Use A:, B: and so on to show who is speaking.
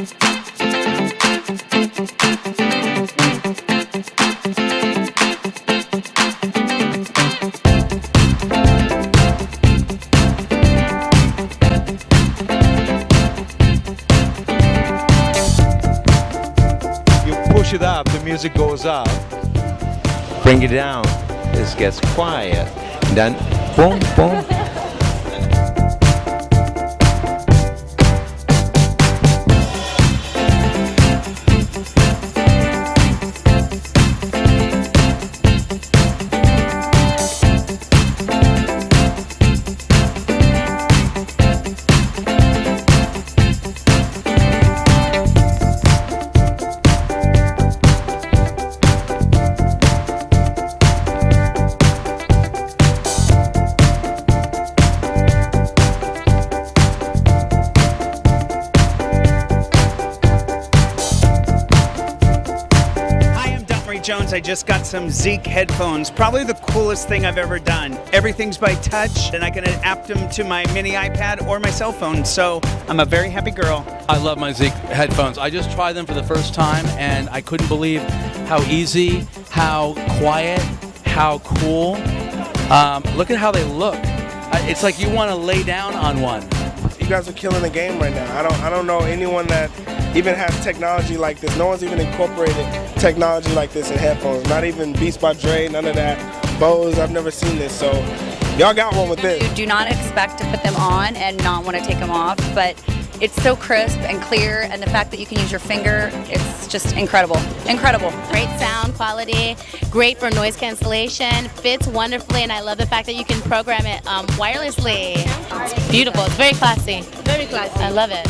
A: Push it up, the music goes up. Bring it down, it gets quiet. And then boom, boom.
B: Jones. I just got some Zik headphones, probably the coolest thing I've ever done. Everything's by touch and I can adapt them to my mini iPad or my cell phone, so I'm a very happy girl.
C: I love my Zik headphones. I just tried them for the first time and I couldn't believe how easy, how quiet, how cool. Look at how they look. It's like you want to lay down on one.
D: You guys are killing the game right now. I don't know anyone that even has technology like this. No one's even incorporated technology like this in headphones. Not even Beats by Dre, none of that. Bose, I've never seen this. So y'all got one with this.
E: You do not expect to put them on and not want to take them off, but it's so crisp and clear, and the fact that you can use your finger, it's just incredible. Incredible.
F: Great sound quality, great for noise cancellation, fits wonderfully, and I love the fact that you can program it wirelessly. It's beautiful. It's very classy.
G: Very classy.
F: I love it.